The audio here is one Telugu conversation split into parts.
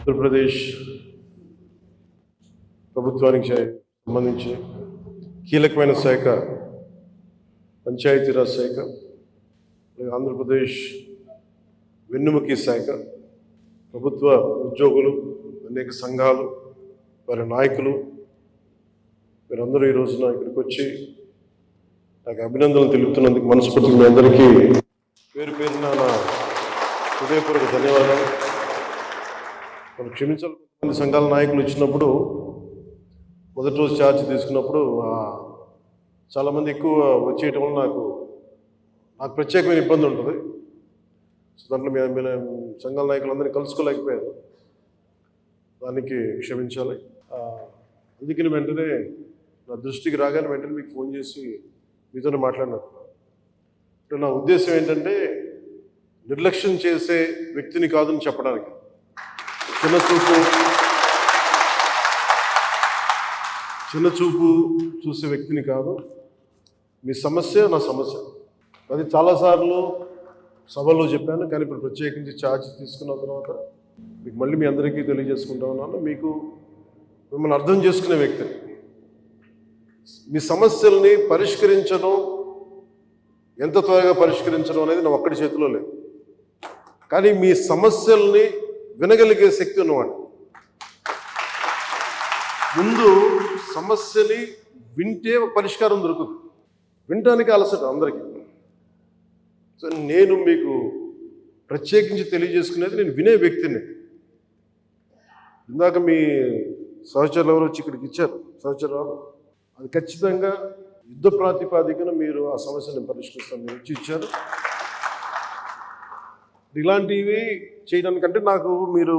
ఆంధ్రప్రదేశ్ ప్రభుత్వానికి సంబంధించి కీలకమైన శాఖ పంచాయతీరాజ్ శాఖ, ఆంధ్రప్రదేశ్ వెన్నుముకి శాఖ, ప్రభుత్వ ఉద్యోగులు, అనేక సంఘాలు, వారి నాయకులు, మీరందరూ ఈ రోజున ఇక్కడికి వచ్చి నాకు అభినందనలు తెలుపుతున్నందుకు మనస్ఫూర్తిగా మీ అందరికీ పేరు పేరున నా హృదయపూర్వక ధన్యవాదాలు. మనం క్షమించాలి, కొంతమంది సంఘాల నాయకులు ఇచ్చినప్పుడు మొదటి రోజు ఛార్జ్ తీసుకున్నప్పుడు చాలామంది ఎక్కువ వచ్చేయటం వల్ల నాకు ప్రత్యేకమైన ఇబ్బంది ఉంటుంది. సో దాంట్లో మీరు సంఘాల నాయకులందరినీ కలుసుకోలేకపోయారు, దానికి క్షమించాలి. అందుకని వెంటనే నా దృష్టికి రాగానే వెంటనే మీకు ఫోన్ చేసి మీతోనే మాట్లాడినాను. అంటే నా ఉద్దేశం ఏంటంటే నిర్లక్ష్యం చేసే వ్యక్తిని కాదని చెప్పడానికి, చిన్న చూపు చూసే వ్యక్తిని కాదు. మీ సమస్య నా సమస్య, అది చాలాసార్లు సభలో చెప్పాను. కానీ ఇప్పుడు ప్రత్యేకించి ఛార్జ్ తీసుకున్న తర్వాత మీకు మళ్ళీ మీ అందరికీ తెలియజేసుకుంటా ఉన్నాను. మిమ్మల్ని అర్థం చేసుకునే వ్యక్తిని, మీ సమస్యల్ని పరిష్కరించడం, ఎంత త్వరగా పరిష్కరించడం అనేది నా ఒక్కడి చేతిలో లేదు. కానీ మీ సమస్యల్ని వినగలిగే శక్తి ఉన్నవాడు. ముందు సమస్యని వింటే పరిష్కారం దొరుకుతుంది. వినటానికి అలసట అందరికీ. సో నేను మీకు ప్రత్యేకించి తెలియజేసుకునేది, నేను వినే వ్యక్తిని. ఇందాక మీ సహచరులు ఎవరు వచ్చి ఇక్కడికి ఇచ్చారు, సహచరులు, అది ఖచ్చితంగా యుద్ధ ప్రాతిపాదికన మీరు ఆ సమస్యను పరిష్కరిస్తాను మీరు వచ్చి ఇచ్చారు. ఇలాంటివి చేయడానికంటే నాకు మీరు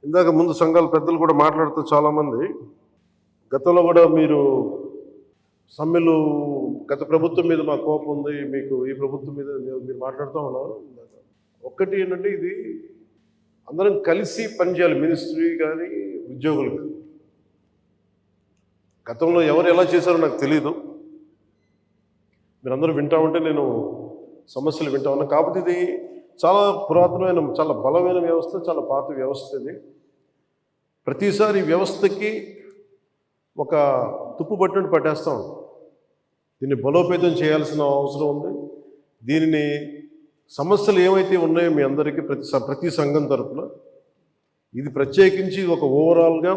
ఇందాక ముందు సంఘాల పెద్దలు కూడా మాట్లాడుతూ చాలామంది గతంలో కూడా మీరు సమ్మెలు, గత ప్రభుత్వం మీద మా కోపం ఉంది, మీకు ఈ ప్రభుత్వం మీద మీరు మాట్లాడుతూ ఉన్నారు. ఒక్కటి ఏంటంటే, ఇది అందరం కలిసి పనిచేయాలి, మినిస్ట్రీ కానీ ఉద్యోగులు కానీ. గతంలో ఎవరు ఎలా చేశారో నాకు తెలీదు, మీరందరూ వింటా ఉంటే నేను సమస్యలు వింటా ఉన్నా. కాకపోతే ఇది చాలా పురాతనమైన, చాలా బలమైన వ్యవస్థ, చాలా పాత వ్యవస్థ. ఇది ప్రతిసారి వ్యవస్థకి ఒక తుప్పు పట్టినట్టు పట్టేస్తాం. దీన్ని బలోపేతం చేయాల్సిన అవసరం ఉంది. దీనిని సమస్యలు ఏమైతే ఉన్నాయో మీ అందరికీ ప్రతి సంఘం తరఫున ఇది ప్రత్యేకించి ఒక ఓవరాల్గా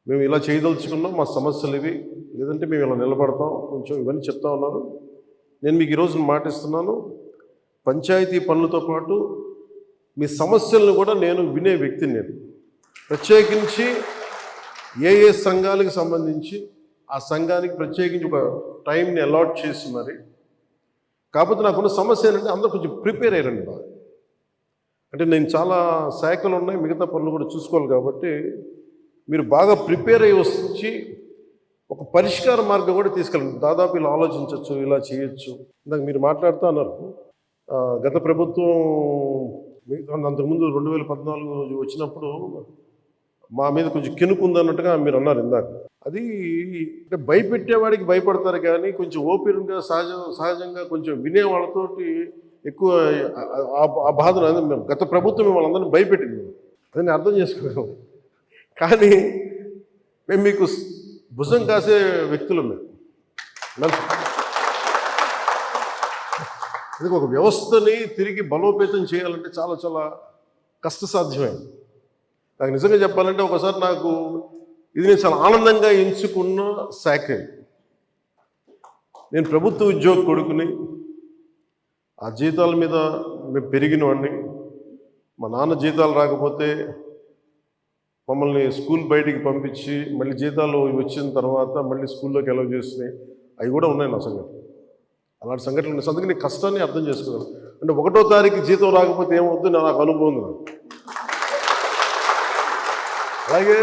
మేము ఇలా చేయదలుచుకున్నాం, మా సమస్యలు ఇవి, లేదంటే మేము ఇలా నిలబడతాం, కొంచెం ఇవన్నీ చెప్తా ఉన్నారు. నేను మీకు ఈరోజు మాటిస్తున్నాను, పంచాయతీ పనులతో పాటు మీ సమస్యలను కూడా నేను వినే వ్యక్తిని. నేను ప్రత్యేకించి ఏ సంఘాలకు సంబంధించి ఆ సంఘానికి ప్రత్యేకించి ఒక టైంని అలాట్ చేసి మరి. కాకపోతే నాకున్న సమస్య ఏంటంటే, అందరూ కొంచెం ప్రిపేర్ అయ్యారండి బాగా. అంటే నేను చాలా శాఖలు ఉన్నాయి, మిగతా పనులు కూడా చూసుకోవాలి. కాబట్టి మీరు బాగా ప్రిపేర్ అయ్యి వచ్చి ఒక పరిష్కార మార్గం కూడా తీసుకెళ్ళండి. దాదాపు ఇలా ఆలోచించవచ్చు, ఇలా చేయొచ్చు. ఇందాక మీరు మాట్లాడుతూ అన్నారు, గత ప్రభుత్వం అంతకుముందు 2014 వచ్చినప్పుడు మా మీద కొంచెం కినుకుందన్నట్టుగా మీరు అన్నారు ఇందాక. అది అంటే భయపెట్టేవాడికి భయపడతారు, కానీ కొంచెం ఓపెన్గా సహజంగా కొంచెం వినేవాళ్ళతోటి ఎక్కువ ఆ బాధను గత ప్రభుత్వం మిమ్మల్ని అందరినీ భయపెట్టింది, అదని అర్థం చేసుకోలేము. కానీ మేము మీకు భుజం కాసే వ్యక్తులు. మేము అందుకే ఒక వ్యవస్థని తిరిగి బలోపేతం చేయాలంటే చాలా చాలా కష్టసాధ్యమైంది. నాకు నిజంగా చెప్పాలంటే ఒకసారి నాకు ఇది నేను చాలా ఆనందంగా ఎంచుకున్న శాఖ. నేను ప్రభుత్వ ఉద్యోగ కొడుకుని, ఆ జీతాల మీద మేము పెరిగిన వాడిని. మా నాన్న జీతాలు రాకపోతే మమ్మల్ని స్కూల్ బయటికి పంపించి మళ్ళీ జీతాలు వచ్చిన తర్వాత మళ్ళీ స్కూల్లోకి అలౌ చేసినాయి, అవి కూడా ఉన్నాయి నా సంఘటన. అలాంటి సంఘటనలు ఉన్నాయి. అందుకని కష్టాన్ని అర్థం చేసుకోగలను. అంటే 1వ తారీఖు జీతం రాకపోతే ఏమవుద్దు నాకు అనుభవం ఉంది. అలాగే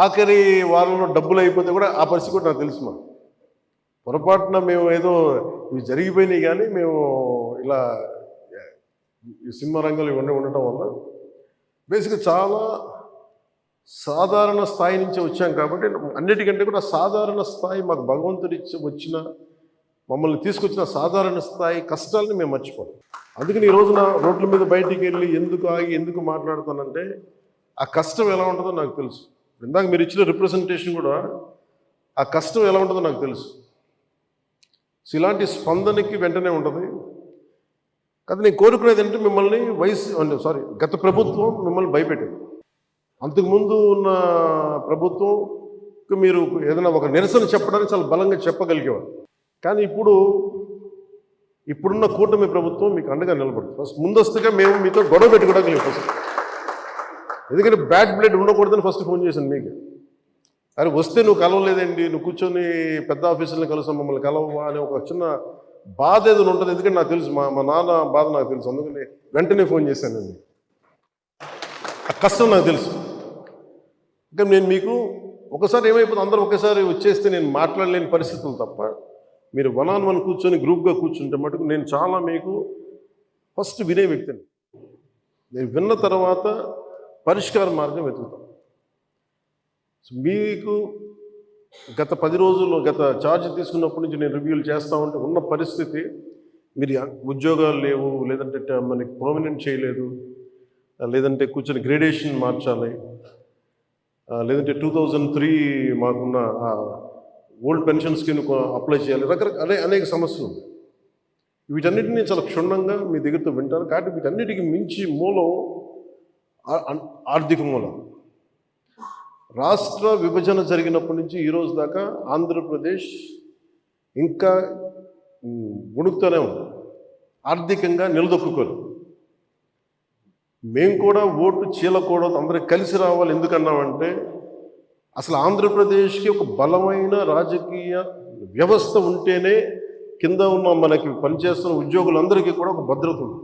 ఆఖరి వారంలో డబ్బులు అయిపోతే కూడా ఆ పరిస్థితి కూడా నాకు తెలుసు. పొరపాటున మేము ఏదో ఇవి జరిగిపోయినాయి, కానీ మేము ఇలా ఈ సినిమా రంగంలో ఇవన్నీ ఉండటం వల్ల బేసిక్గా చాలా సాధారణ స్థాయి నుంచి వచ్చాం. కాబట్టి అన్నిటికంటే కూడా సాధారణ స్థాయి మాకు భగవంతుడి వచ్చిన మమ్మల్ని తీసుకొచ్చిన సాధారణ స్థాయి కష్టాలని మేము మర్చిపోతాం. అందుకని ఈ రోజున రోడ్ల మీద బయటికి వెళ్ళి ఎందుకు ఆగి ఎందుకు మాట్లాడుతానంటే ఆ కష్టం ఎలా ఉంటుందో నాకు తెలుసు. ఇందాక మీరు ఇచ్చిన రిప్రజెంటేషన్ కూడా ఆ కష్టం ఎలా ఉంటుందో నాకు తెలుసు. సో ఇలాంటి స్పందనకి వెంటనే ఉంటుంది. కానీ నేను కోరుకునేది అంటే మిమ్మల్ని గత ప్రభుత్వం మిమ్మల్ని భయపెట్టింది. అంతకుముందు ఉన్న ప్రభుత్వంకి మీరు ఏదైనా ఒక నిరసన చెప్పడానికి చాలా బలంగా చెప్పగలిగేవారు. కానీ ఇప్పుడున్న కూటమి ప్రభుత్వం మీకు అండగా నిలబడుతుంది. ఫస్ట్ ముందస్తుగా మేము మీతో గొడవ పెట్టుకోవడానికి లేదు ఫస్ట్. ఎందుకంటే బ్యాడ్ బ్లడ్ ఉండకూడదని ఫస్ట్ ఫోన్ చేశాను మీకు. అరే వస్తే నువ్వు కలవలేదండి, నువ్వు కూర్చొని పెద్ద ఆఫీసులను కలుస్తాం, మమ్మల్ని కలవవా అనే ఒక చిన్న బాధ ఏదైనా ఉంటుంది. ఎందుకంటే నాకు తెలుసు, మా నాన్న బాధ నాకు తెలుసు. అందుకని వెంటనే ఫోన్ చేశానండి. ఆ కష్టం నాకు తెలుసు. ఇంకా నేను మీకు ఒకసారి ఏమైపోతుంది, అందరూ ఒకేసారి వచ్చేస్తే నేను మాట్లాడలేని పరిస్థితులు తప్ప మీరు 1-on-1 కూర్చొని గ్రూప్గా కూర్చుంటే మటుకు నేను చాలా మీకు ఫస్ట్ వినే వ్యక్తిని. నేను విన్న తర్వాత పరిష్కార మార్గం వెతుకుతాం. సో మీకు గత 10 రోజుల్లో గత ఛార్జ్ తీసుకున్నప్పటి నుంచి నేను రివ్యూలు చేస్తూ ఉంటే ఉన్న పరిస్థితి, మీరు ఉద్యోగాలు లేవు, లేదంటే మనకి పర్మనెంట్ చేయలేదు, లేదంటే కూర్చొని గ్రేడేషన్ మార్చాలి, లేదంటే 2003 మాకున్న ఓల్డ్ పెన్షన్ స్కీమ్ అప్లై చేయాలి, రకరకాల అనేక సమస్యలు ఉన్నాయి. వీటన్నిటినీ చాలా క్షుణ్ణంగా మీ దగ్గరతో వింటారు. కాబట్టి వీటన్నిటికీ మించి మూలం ఆర్థిక మూలం. రాష్ట్ర విభజన జరిగినప్పటి నుంచి ఈరోజు దాకా ఆంధ్రప్రదేశ్ ఇంకా ఉణుకుతూనే ఉంది, ఆర్థికంగా నిలదొక్కుకోలేదు. మేము కూడా ఓటు చీలకూడదు, అందరూ కలిసి రావాలి. ఎందుకన్నామంటే అసలు ఆంధ్రప్రదేశ్కి ఒక బలమైన రాజకీయ వ్యవస్థ ఉంటేనే కింద ఉన్న మనకి పనిచేస్తున్న ఉద్యోగులందరికీ కూడా ఒక భద్రత ఉంది.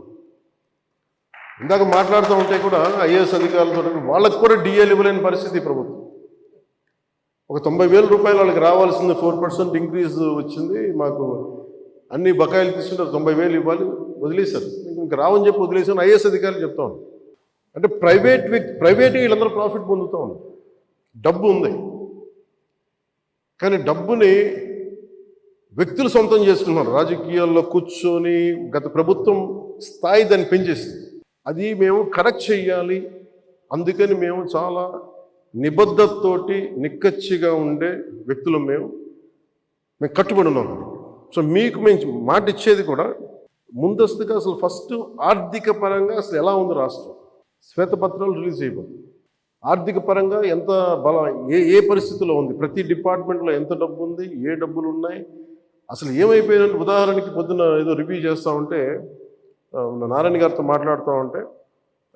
ఇందాక మాట్లాడుతూ ఉంటే కూడా ఐఏఎస్ అధికారులతో వాళ్ళకి కూడా డిఏలు ఇవ్వలేని పరిస్థితి ప్రభుత్వం. ఒక 90,000 రూపాయలు వాళ్ళకి రావాల్సింది 4% ఇంక్రీజ్ వచ్చింది. మాకు అన్ని బకాయిలు తీసుకుంటారు, 90,000 ఇవ్వాలి, వదిలేశారు. ఇంకా రావని చెప్పి వదిలేసాను. ఐఏఎస్ అధికారులు చెప్తా ఉన్నాను. అంటే ప్రైవేట్ వీళ్ళందరూ ప్రాఫిట్ పొందుతూ ఉన్నారు. డబ్బు ఉంది, కానీ డబ్బుని వ్యక్తులు సొంతం చేసుకున్నారు. రాజకీయాల్లో కూర్చొని గత ప్రభుత్వం స్థాయి దాన్ని పెంచేసింది. అది మేము కరెక్ట్ చేయాలి. అందుకని మేము చాలా నిబద్ధతతోటి నిక్కచ్చిగా ఉండే వ్యక్తులు మేము కట్టుబడి ఉన్నాం. సో మీకు మేము మాట ఇచ్చేది కూడా ముందస్తుగా అసలు ఫస్ట్ ఆర్థిక పరంగా అసలు ఎలా ఉంది రాష్ట్రం, శ్వేతపత్రాలు రిలీజ్ అయిపోతుంది. ఆర్థిక పరంగా ఎంత ఏ పరిస్థితిలో ఉంది, ప్రతి డిపార్ట్మెంట్లో ఎంత డబ్బు ఉంది, ఏ డబ్బులు ఉన్నాయి, అసలు ఏమైపోయినట్టు. ఉదాహరణకి పొద్దున ఏదో రివ్యూ చేస్తూ ఉంటే నారాయణ గారితో మాట్లాడుతూ ఉంటే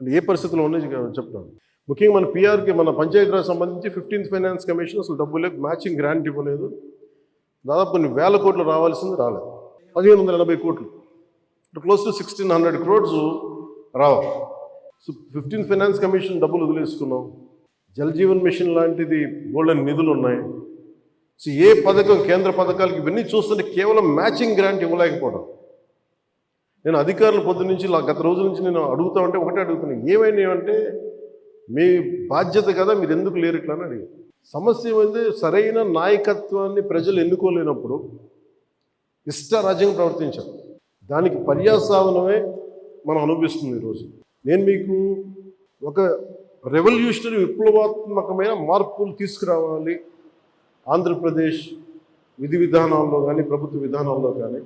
ఏ పరిస్థితుల్లో ఉన్నాయి చెప్తాను. ముఖ్యంగా మన పిఆర్కి, మన పంచాయతీరాజ్ సంబంధించి 15th ఫైనాన్స్ కమిషన్ అసలు డబ్బు లేదు, మ్యాచింగ్ గ్రాంట్ ఇవ్వలేదు. దాదాపు కొన్ని వేల కోట్లు రావాల్సింది రాలేదు, 1580 కోట్లు, క్లోజ్ టు 1600 crores రావాలి. సో 15th ఫైనాన్స్ కమిషన్ డబ్బులు వదిలేసుకున్నాం. జల్ జీవన్ మిషన్ లాంటిది గోల్డెన్ నిధులు ఉన్నాయి. సో ఏ పథకం, కేంద్ర పథకాలకి ఇవన్నీ చూస్తుంటే కేవలం మ్యాచింగ్ గ్రాంట్ ఇవ్వలేకపోవడం. నేను అధికారులు పొద్దున్నుంచి గత రోజుల నుంచి నేను అడుగుతా ఉంటే ఒకటే అడుగుతున్నాను, ఏమైనా మీ బాధ్యత కదా, మీరు ఎందుకు లేరు ఇట్లా అని అడిగారు. సమస్య ఏమైంది, సరైన నాయకత్వాన్ని ప్రజలు ఎన్నుకోలేనప్పుడు ఇష్టారాజ్యంగా ప్రవర్తించారు. దానికి పర్యాసాధనమే మనం అనుభవిస్తుంది ఈరోజు. నేను మీకు ఒక రెవల్యూషనరీ విప్లవాత్మకమైన మార్పులు తీసుకురావాలి ఆంధ్రప్రదేశ్ విధి విధానాల్లో కానీ ప్రభుత్వ విధానాల్లో కానీ,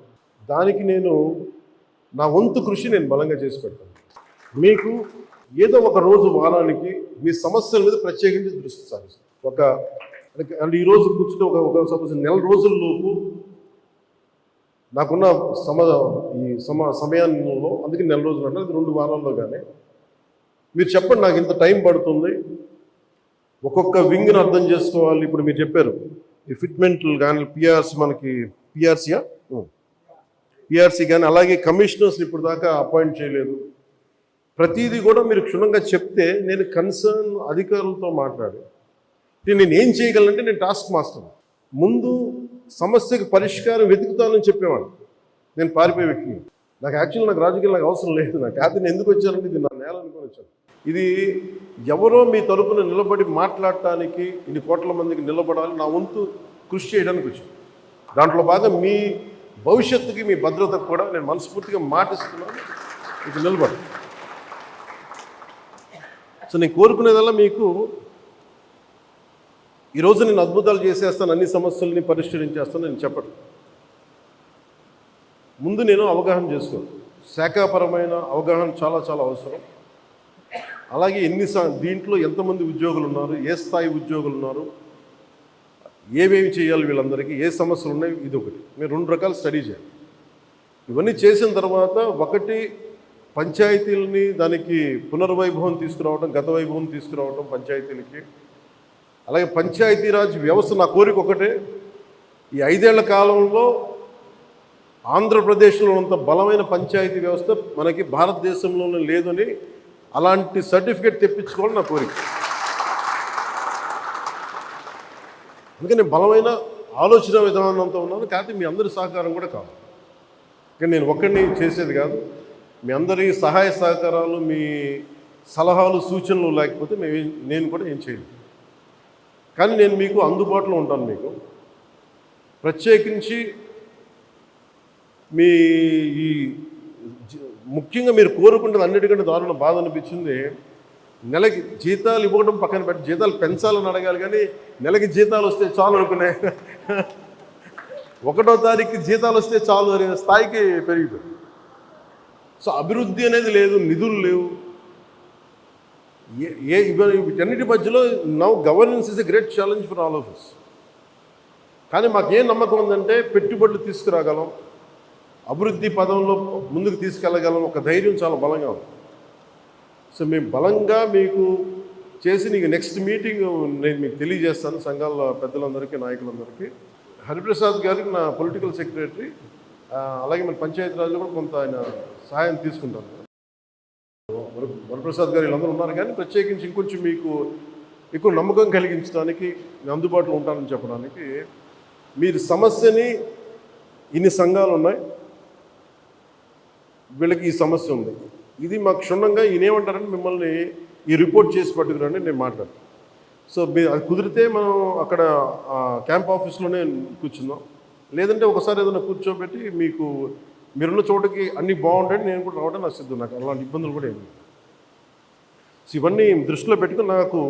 దానికి నేను నా వంతు కృషి నేను బలంగా చేసి పెడతాను. మీకు ఏదో ఒక రోజు వారానికి మీ సమస్యల మీద ప్రత్యేకించి దృష్టి సారిస్తాను. అంటే ఈరోజు కూర్చుంటే ఒక సపోజ్ నెల రోజుల్లోపు నాకున్న సమయంలో, అందుకే నెల రోజులు అంటే అది 2 వారాల్లో కానీ మీరు చెప్పండి, నాకు ఇంత టైం పడుతుంది, ఒక్కొక్క వింగ్ని అర్థం చేసుకోవాలి. ఇప్పుడు మీరు చెప్పారు ఈ ఫిట్మెంట్లు కానీ పిఆర్సీ, మనకి పిఆర్సీ కానీ, అలాగే కమిషనర్స్ని ఇప్పుడు దాకా అపాయింట్ చేయలేదు. ప్రతిదీ కూడా మీరు క్షుణ్ణంగా చెప్తే నేను కన్సర్న్ అధికారులతో మాట్లాడి నేను ఏం చేయగలనంటే, నేను టాస్క్ మాస్టర్. ముందు సమస్యకు పరిష్కారం వెతుకుతానని చెప్పేవాడు. నేను పారిపోయే వ్యక్తిని. నాకు రాజకీయాలు నాకు అవసరం లేదు. నాకు నేను ఎందుకు వచ్చానంటే ఇది నా నేల అనుకుని వచ్చాను. ఇది ఎవరో మీ తరపున నిలబడి మాట్లాడటానికి, ఇన్ని కోట్ల మందికి నిలబడాలి, నా వంతు కృషి చేయడానికి వచ్చాను. దాంట్లో భాగం మీ భవిష్యత్తుకి మీ భద్రతకు కూడా నేను మనస్ఫూర్తిగా మాటిస్తున్నాను, ఇది నిలబడు. సో నేను కోరుకునేదల్లా మీకు ఈరోజు నేను అద్భుతాలు చేసేస్తాను, అన్ని సమస్యల్ని పరిష్కరించేస్తాను నేను చెప్పను. ముందు నేను అవగాహన చేసుకోను. శాఖాపరమైన అవగాహన చాలా చాలా అవసరం. అలాగే దీంట్లో ఎంతమంది ఉద్యోగులు ఉన్నారు, ఏ స్థాయి ఉద్యోగులు ఉన్నారు, ఏమేమి చేయాలి, వీళ్ళందరికీ ఏ సమస్యలు ఉన్నాయి, ఇది ఒకటి. మీరు 2 రకాలు స్టడీ చేయాలి. ఇవన్నీ చేసిన తర్వాత ఒకటి పంచాయతీలని దానికి పునర్వైభవం తీసుకురావడం, గత వైభవం తీసుకురావడం పంచాయతీలకి. అలాగే పంచాయతీరాజ్ వ్యవస్థ నా కోరిక ఒకటే, ఈ 5 ఏళ్ల కాలంలో ఆంధ్రప్రదేశ్లో ఉన్నంత బలమైన పంచాయతీ వ్యవస్థ మనకి భారతదేశంలోనే లేదని అలాంటి సర్టిఫికేట్ తెప్పించుకోవాలని నా కోరిక. అందుకని నేను బలమైన ఆలోచన విధానంతో ఉన్నాను. కాకపోతే మీ అందరి సహకారం కూడా కావాలి. కానీ నేను ఒక్కడిని చేసేది కాదు. మీ అందరి సహాయ సహకారాలు, మీ సలహాలు, సూచనలు లేకపోతే నేను కూడా ఏం చేయను. కానీ నేను మీకు అందుబాటులో ఉంటాను. మీకు ప్రత్యేకించి మీ ఈ ముఖ్యంగా మీరు కోరుకుంటుంది అన్నిటికంటే దారుణ బాధ అనిపించింది, నెలకి జీతాలు ఇవ్వడం పక్కన పెట్టి జీతాలు పెంచాలని అడగాలి, కానీ నెలకి జీతాలు వస్తే చాలు అనుకునే 1వ తారీఖుకి జీతాలు వస్తే చాలు అనే స్థాయికి పెరిగిపోయింది. సో అభివృద్ధి అనేది లేదు, నిధులు లేవు. వీటన్నిటి మధ్యలో now governance is a great challenge for all of us. కానీ మాకేం నమ్మకం ఉందంటే పెట్టుబడులు తీసుకురాగలం, అభివృద్ధి పదంలో ముందుకు తీసుకెళ్ళగలం, ఒక ధైర్యం చాలా బలంగా ఉంది. సో మేము బలంగా మీకు చేసి నీకు నెక్స్ట్ మీటింగ్ నేను మీకు తెలియజేస్తాను, సంఘాల పెద్దలందరికీ, నాయకులందరికీ. హరిప్రసాద్ గారికి నా పొలిటికల్ సెక్రటరీ, అలాగే మన పంచాయతీరాజ్లో కూడా కొంత ఆయన సహాయం తీసుకుంటాను. వరప్రసాద్ గారు వీళ్ళందరూ ఉన్నారు, కానీ ప్రత్యేకించి ఇంకొంచెం మీకు ఎక్కువ నమ్మకం కలిగించడానికి నేను అందుబాటులో ఉంటానని చెప్పడానికి. మీరు సమస్యని, ఇన్ని సంఘాలు ఉన్నాయి, వీళ్ళకి ఈ సమస్య ఉంది, ఇది మాకు క్షుణ్ణంగా ఈయనేమంటారని మిమ్మల్ని ఈ రిపోర్ట్ చేసి పట్టుకురండి నేను మాట్లాడతాను. సో అది కుదిరితే మనం అక్కడ క్యాంప్ ఆఫీస్లోనే కూర్చుందాం, లేదంటే ఒకసారి ఏదైనా కూర్చోబెట్టి మీకు మీరున్న చోటకి అన్నీ బాగుంటాయి, నేను కూడా రావడం నాకు సిద్ధం. నాకు అలాంటి ఇబ్బందులు కూడా ఏమి. సో ఇవన్నీ దృష్టిలో పెట్టుకుని నాకు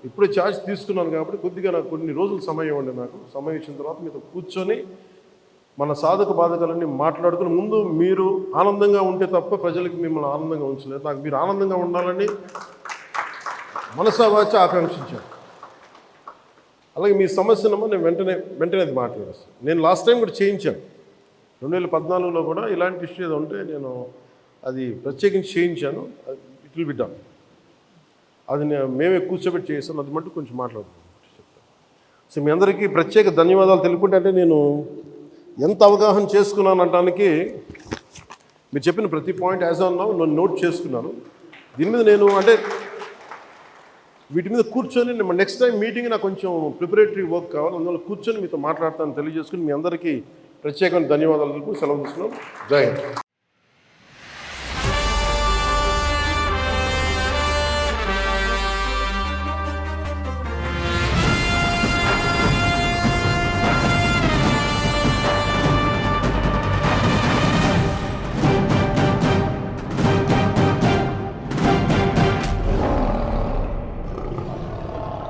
ఇప్పుడే ఛార్జ్ తీసుకున్నాను కాబట్టి కొద్దిగా నాకు కొన్ని రోజులు సమయం ఇవ్వండి. నాకు సమయం ఇచ్చిన తర్వాత మీతో కూర్చొని మన సాధక బాధకాలన్నీ మాట్లాడుకుని, ముందు మీరు ఆనందంగా ఉంటే తప్ప ప్రజలకి మిమ్మల్ని ఆనందంగా ఉంచలేదు. నాకు మీరు ఆనందంగా ఉండాలని మనసావాచ ఆకాంక్షించాను. అలాగే మీ సమస్యనమ్మా నేను వెంటనే అది మాట్లాడేస్తాను. నేను లాస్ట్ టైం కూడా చేయించాను, 2014లో కూడా ఇలాంటి ఇష్యూ ఏదో ఉంటే నేను అది ప్రత్యేకించి చేయించాను. It will be done. అది మేమే కూర్చోబెట్టి చేస్తాను, అది మట్టు కొంచెం మాట్లాడుతున్నాను చెప్తాను. సో మీ అందరికీ ప్రత్యేక ధన్యవాదాలు తెలుపుకుంటే, అంటే నేను ఎంత అవగాహన చేసుకున్నాను అనడానికి మీరు చెప్పిన ప్రతి పాయింట్ యాజ్ ఆన్ నౌ నేను నోట్ చేసుకున్నాను. దీని మీద నేను అంటే వీటి మీద కూర్చొని నెక్స్ట్ టైం మీటింగ్ నాకు కొంచెం ప్రిపరేటరీ వర్క్ కావాలి, అందువల్ల కూర్చొని మీతో మాట్లాడతాను తెలియజేసుకుని మీ అందరికీ ప్రత్యేకమైన ధన్యవాదాలు తెలుపు సెలవు తీసుకున్నాం. జై హింద్.